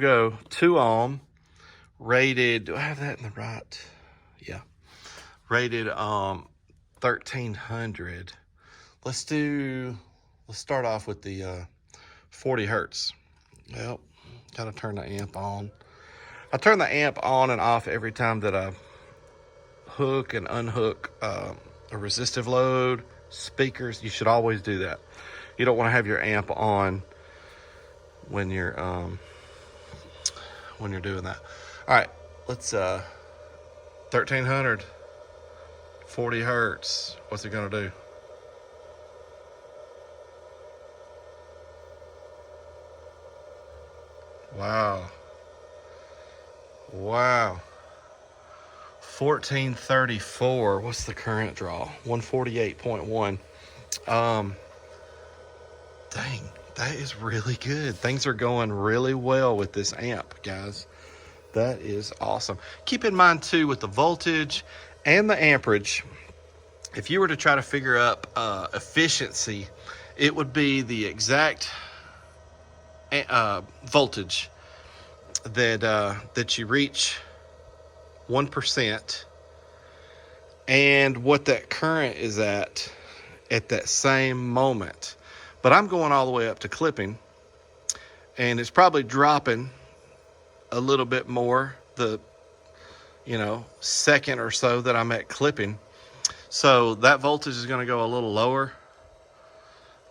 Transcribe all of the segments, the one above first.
we go. 2 ohm, rated, do I have that in the right? Yeah. Rated 1300. Let's start off with the 40 hertz. Well, gotta turn the amp on. I turn the amp on and off every time that I hook and unhook a resistive load, speakers. You should always do that. You don't want to have your amp on when you're doing that. All right, let's 1300, 40 hertz. What's it gonna do? Wow. 1434. What's the current draw? 148.1. Dang, that is really good. Things are going really well with this amp, guys. That is awesome. Keep in mind too, with the voltage and the amperage, if you were to try to figure up efficiency, it would be the exact voltage that you reach 1%, and what that current is at that same moment. But I'm going all the way up to clipping, and it's probably dropping a little bit more the second or so that I'm at clipping. So that voltage is going to go a little lower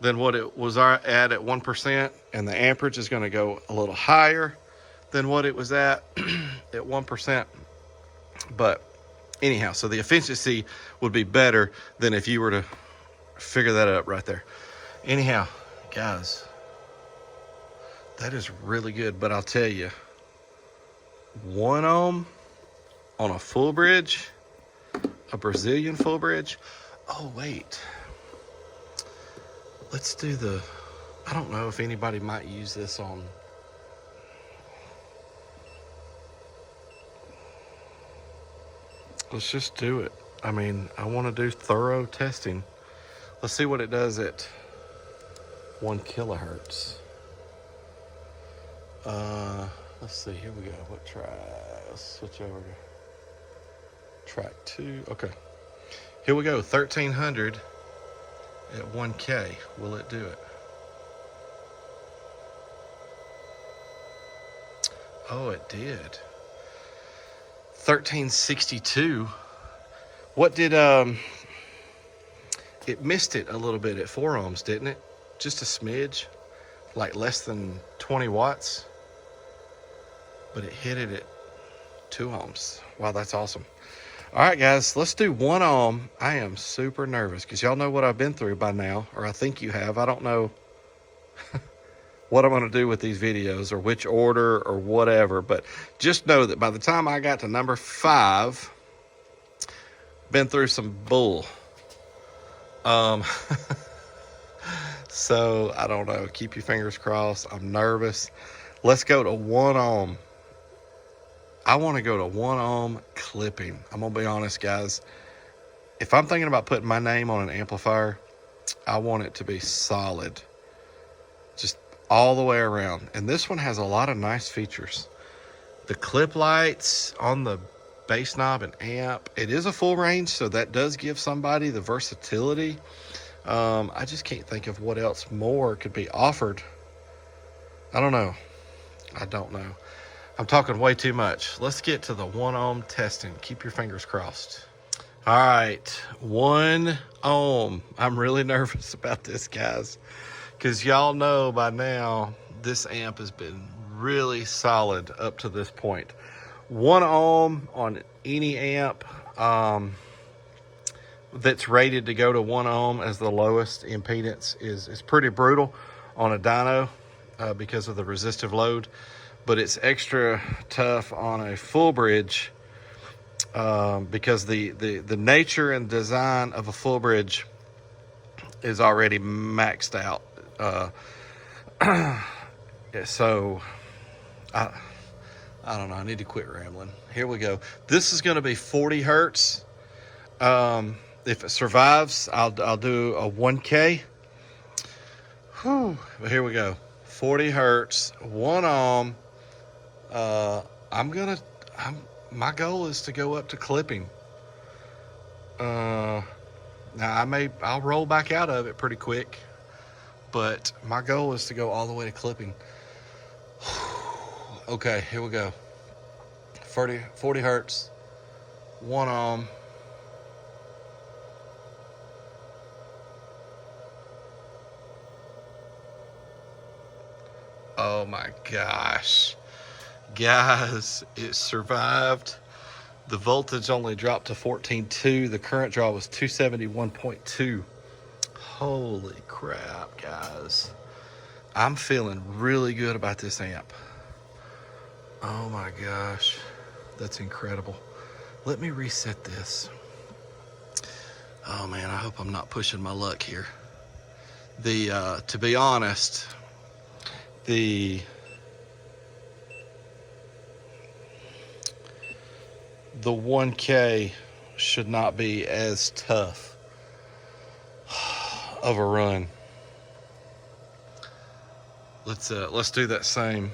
than what it was at 1%, and the amperage is going to go a little higher than what it was at 1%. But anyhow, so the efficiency would be better than if you were to figure that up right there. Anyhow, guys, that is really good. But I'll tell you, 1 ohm on a full bridge, a Brazilian full bridge. Oh, wait. Let's do I don't know if anybody might use this on. Let's just do it. I mean, I want to do thorough testing. Let's see what it does at 1 kilohertz. Let's see. Here we go. What track? Let's switch over to track 2. Okay. Here we go. 1300 at 1K. Will it do it? Oh, it did. 1362. What did it missed it a little bit at 4 ohms, didn't it? Just a smidge, like less than 20 watts. But it hit it at 2 ohms. Wow, that's awesome. All right, guys, let's do 1 ohm. I am super nervous because y'all know what I've been through by now, or I think you have. I don't know what I'm going to do with these videos or which order or whatever, but just know that by the time I got to number 5, been through some bull. So I don't know. Keep your fingers crossed. I'm nervous. Let's go to 1 ohm. I want to go to 1 ohm clipping. I'm going to be honest, guys. If I'm thinking about putting my name on an amplifier, I want it to be solid. Just all the way around. And this one has a lot of nice features. The clip lights on the bass knob and amp. It is a full range, so that does give somebody the versatility. I just can't think of what else more could be offered. I don't know. I'm talking way too much. Let's get to the 1 ohm testing. Keep your fingers crossed. All right, 1 ohm. I'm really nervous about this, guys, because y'all know by now this amp has been really solid up to this point. 1 ohm on any amp that's rated to go to 1 ohm as the lowest impedance is pretty brutal on a dyno because of the resistive load. But it's extra tough on a full bridge because the nature and design of a full bridge is already maxed out. So I don't know. I need to quit rambling. Here we go. This is going to be 40 hertz. If it survives, I'll do a 1K. But here we go. 40 hertz, 1 ohm. My goal is to go up to clipping. Now I'll roll back out of it pretty quick, but my goal is to go all the way to clipping. Okay, here we go. 40 hertz, 1 ohm. Oh my gosh. Guys, it survived. The voltage only dropped to 14.2. The current draw was 271.2. Holy crap, guys. I'm feeling really good about this amp. Oh my gosh. That's incredible. Let me reset this. Oh man, I hope I'm not pushing my luck here. To be honest, the 1K should not be as tough of a run. Let's do that same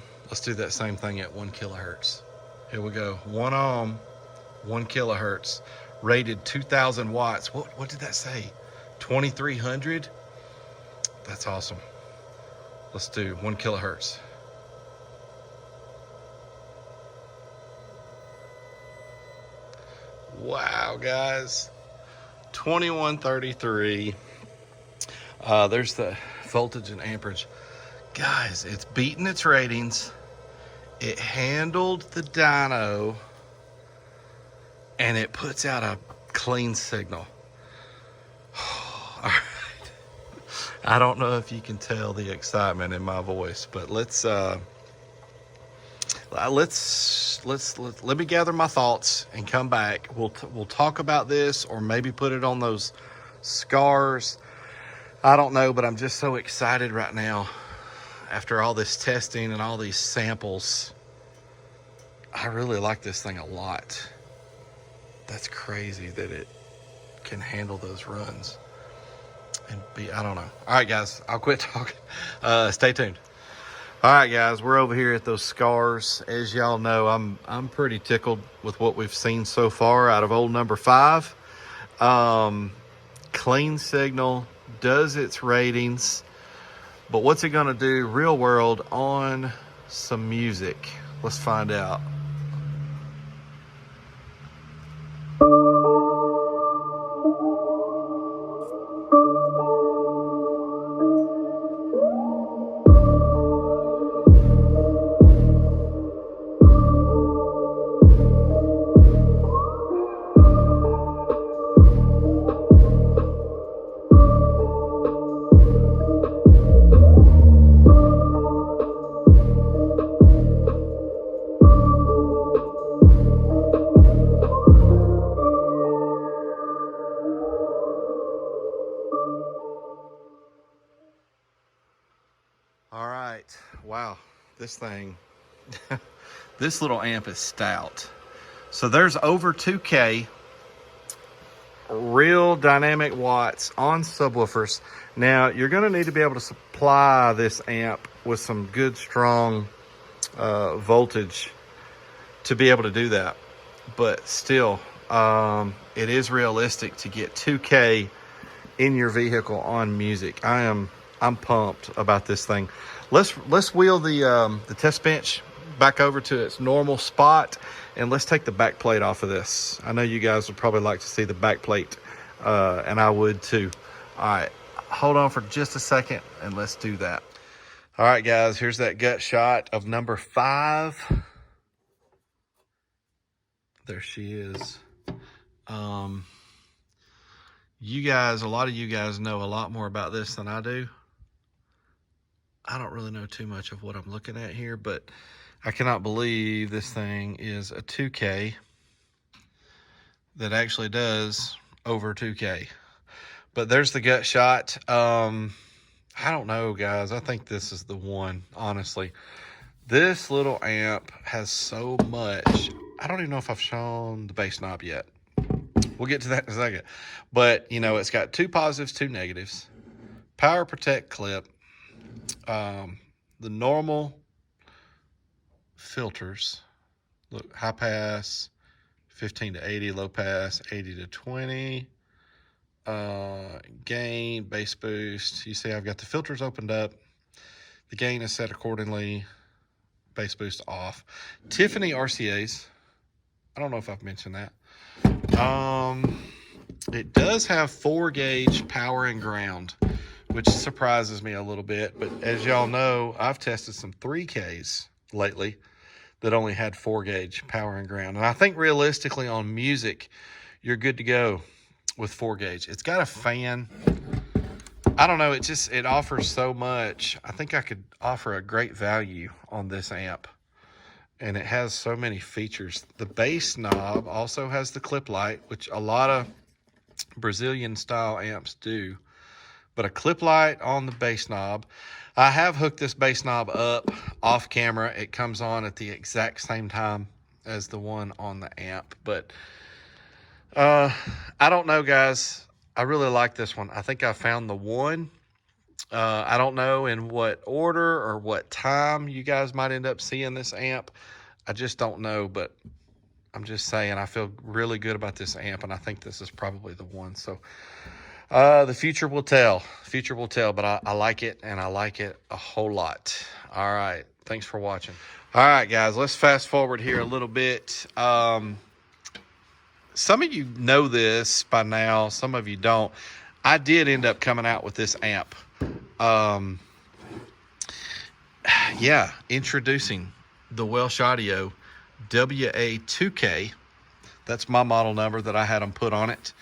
thing at 1 kilohertz. Here we go. 1 ohm, 1 kilohertz, rated 2,000 watts. What did that say? 2,300? That's awesome. Let's do 1 kilohertz. Wow, guys. 2133. There's the voltage and amperage. Guys, it's beating its ratings. It handled the dyno, and it puts out a clean signal. All right. I don't know if you can tell the excitement in my voice, but let me gather my thoughts and come back. We'll talk about this, or maybe put it on those scars. I don't know, but I'm just so excited right now after all this testing and all these samples. I really like this thing a lot. That's crazy that it can handle those runs and I don't know. All right, guys, I'll quit talking. Stay tuned. All right, guys, we're over here at those scars. As y'all know, I'm pretty tickled with what we've seen so far out of old number 5. Clean signal, does its ratings, but what's it gonna do real world on some music? Let's find out. All right, wow, this thing, this little amp is stout. So there's over 2K real dynamic watts on subwoofers. Now you're gonna need to be able to supply this amp with some good strong voltage to be able to do that. But still, it is realistic to get 2K in your vehicle on music. I'm pumped about this thing. Let's wheel the test bench back over to its normal spot, and let's take the back plate off of this. I know you guys would probably like to see the back plate, and I would too. All right, hold on for just a second, and let's do that. All right, guys, here's that gut shot of number 5. There she is. You guys, a lot of you guys know a lot more about this than I do. I don't really know too much of what I'm looking at here, but I cannot believe this thing is a 2K that actually does over 2K. But there's the gut shot. I don't know, guys. I think this is the one, honestly. This little amp has so much. I don't even know if I've shown the bass knob yet. We'll get to that in a second. But, you know, it's got 2 positives, 2 negatives. Power protect clip. The normal filters. Look, high pass, 15 to 80, low pass, 80 to 20. Gain, bass boost. You see I've got the filters opened up. The gain is set accordingly. Bass boost off. Tiffany RCAs. I don't know if I've mentioned that. It does have 4-gauge power and ground, which surprises me a little bit. But as y'all know, I've tested some 3Ks lately that only had 4-gauge power and ground. And I think realistically on music, you're good to go with 4-gauge. It's got a fan. I don't know. It offers so much. I think I could offer a great value on this amp. And it has so many features. The bass knob also has the clip light, which a lot of Brazilian style amps do. But a clip light on the bass knob. I have hooked this bass knob up off camera. It comes on at the exact same time as the one on the amp. But I don't know, guys. I really like this one. I think I found the one. I don't know in what order or what time you guys might end up seeing this amp. I just don't know, but I'm just saying I feel really good about this amp, and I think this is probably the one. So the future will tell. Future will tell, but I like it, and I like it a whole lot. All right. Thanks for watching. All right, guys, let's fast forward here a little bit. Some of you know this by now. Some of you don't. I did end up coming out with this amp. Yeah, introducing the Welsh Audio WA-2K. That's my model number that I had them put on it.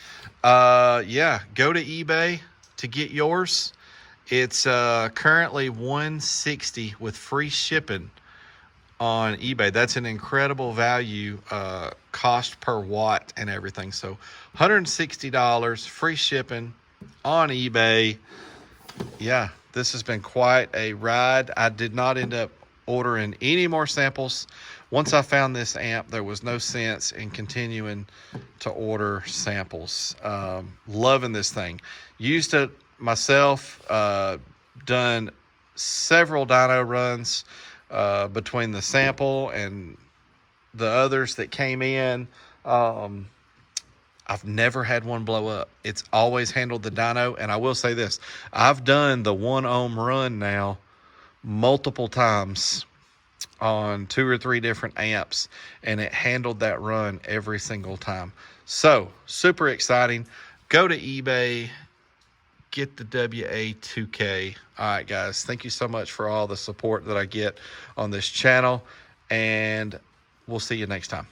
Yeah, go to eBay to get yours. It's currently $160 with free shipping on eBay. That's an incredible value, cost per watt and everything. So $160, free shipping on eBay. Yeah, this has been quite a ride. I did not end up ordering any more samples. Once I found this amp, there was no sense in continuing to order samples. Loving this thing. Used it myself, done several dyno runs between the sample and the others that came in. I've never had one blow up. It's always handled the dyno. And I will say this, I've done the 1 ohm run now multiple times on 2 or 3 different amps, and it handled that run every single time. So super exciting. Go to eBay, get the WA-2K. All right, guys, thank you so much for all the support that I get on this channel, and we'll see you next time.